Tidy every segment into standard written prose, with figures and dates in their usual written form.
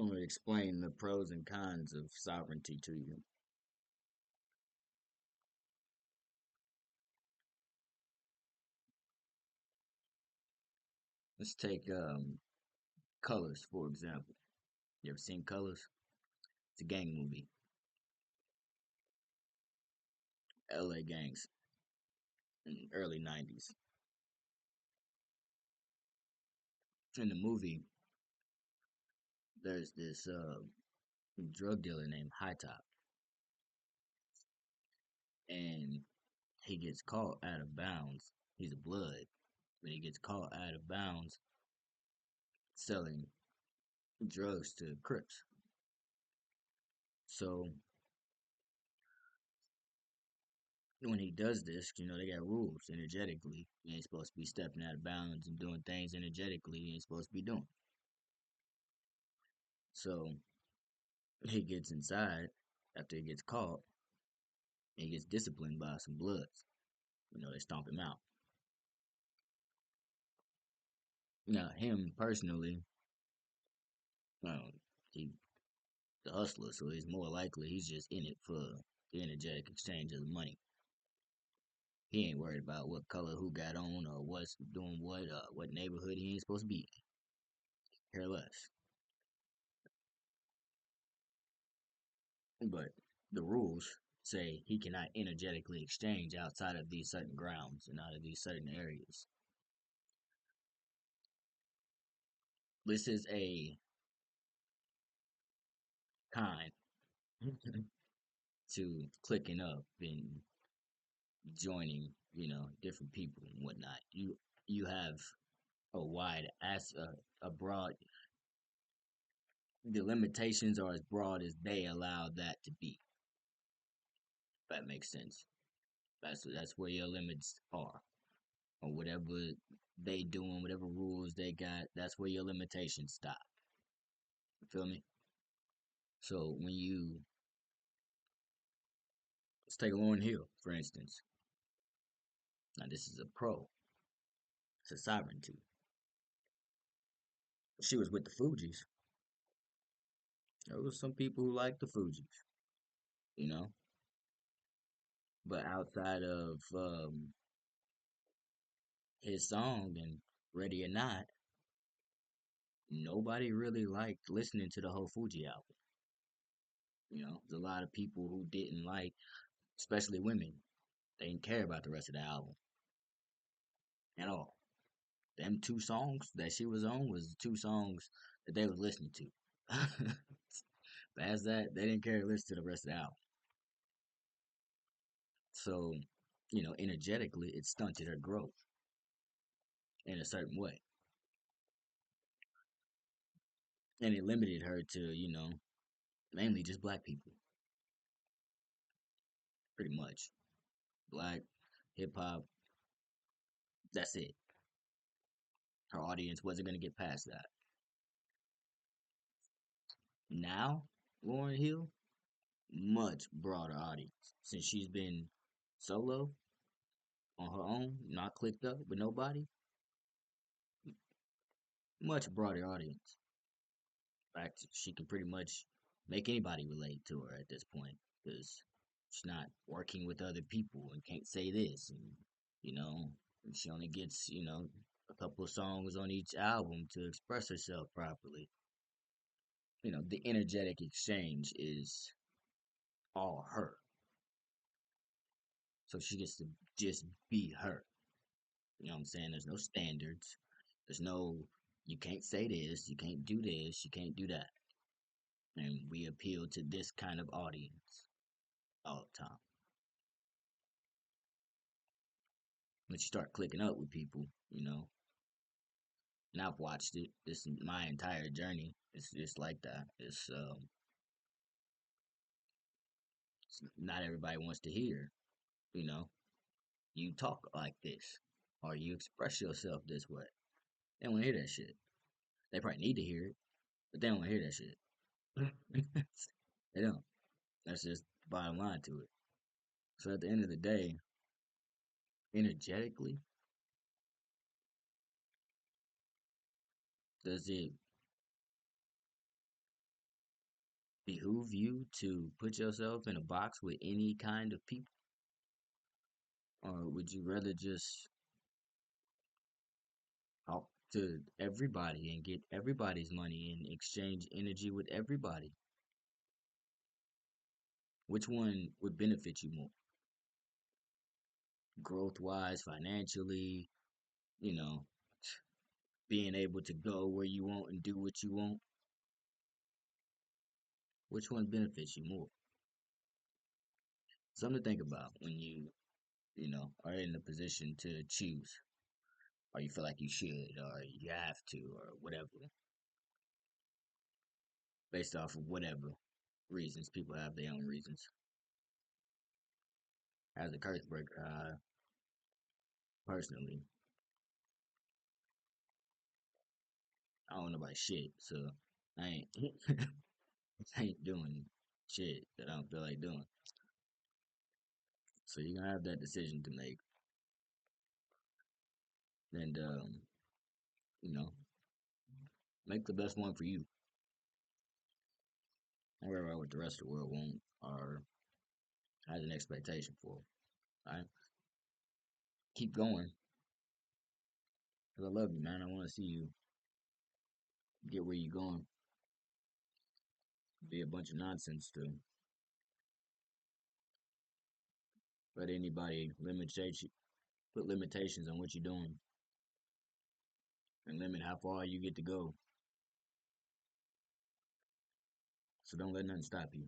I'm going to explain the pros and cons of sovereignty to you. Let's take Colors, for example. You ever seen Colors? It's a gang movie, LA gangs in the early 90s. In the movie, there's this drug dealer named High Top, and he gets caught out of bounds. He's a blood, but he gets caught out of bounds selling drugs to Crips. So when he does this, they got rules energetically. He ain't supposed to be stepping out of bounds and doing things energetically he ain't supposed to be doing. So he gets inside after he gets caught and he gets disciplined by some bloods. They stomp him out. Now, him personally, um, he the hustler, so he's more likely he's just in it for the energetic exchange of the money. He ain't worried about what color who got on or what's doing what neighborhood he ain't supposed to be in. Care less. But the rules say he cannot energetically exchange outside of these certain grounds and out of these certain areas. This is a con to clicking up and joining, different people and whatnot. You have a wide a broad. The limitations are as broad as they allow that to be. If that makes sense. That's where your limits are, or whatever they doing, whatever rules they got. That's where your limitations stop. You feel me? So when you let's take Lauryn Hill for instance. Now this is a pro to sovereignty. She was with the Fugees. There was some people who liked the Fugees, you know. But outside of his song and Ready or Not, nobody really liked listening to the whole Fuji album. There's a lot of people who didn't like, especially women. They didn't care about the rest of the album at all. Them two songs that she was on was the two songs that they was listening to. Past that, they didn't care to listen to the rest of the album. So, energetically, it stunted her growth in a certain way. And it limited her to, mainly just black people, pretty much. Black, hip hop, that's it. Her audience wasn't going to get past that. Now, Lauren Hill, much broader audience. Since she's been solo on her own, not clicked up with nobody, much broader audience. In fact, she can pretty much make anybody relate to her at this point because she's not working with other people and can't say this. And, you know, she only gets, a couple of songs on each album to express herself properly. The energetic exchange is all her. So she gets to just be her. You know what I'm saying? There's no standards. There's no, you can't say this, you can't do this, you can't do that. And we appeal to this kind of audience all the time. Once you start clicking up with people, and I've watched it. This is my entire journey. It's just like that. It's not everybody wants to hear, you know, you talk like this or you express yourself this way. They don't want to hear that shit. They probably need to hear it, but they don't want to hear that shit. They don't. That's just the bottom line to it. So at the end of the day, energetically, does it behoove you to put yourself in a box with any kind of people? Or would you rather just talk to everybody and get everybody's money and exchange energy with everybody? Which one would benefit you more? Growth wise, financially, you know, being able to go where you want and do what you want? Which one benefits you more? Something to think about when are in a position to choose, or you feel like you should, or you have to, or whatever, based off of whatever reasons. People have their own reasons. As a curse breaker, personally, I don't know about shit, so I ain't I ain't doing shit that I don't feel like doing. So you're gonna have that decision to make, and you know, make the best one for you. Don't worry about what the rest of the world won't or has an expectation for. Right? Keep going, cause I love you, man. I want to see you get where you're going. Be a bunch of nonsense to let anybody limitate you, put limitations on what you're doing, and limit how far you get to go. So don't let nothing stop you.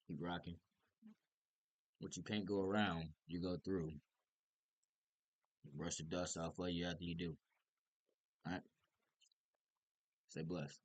Keep rocking. What you can't go around, you go through. Brush the dust off of you after you do. All right. Stay blessed.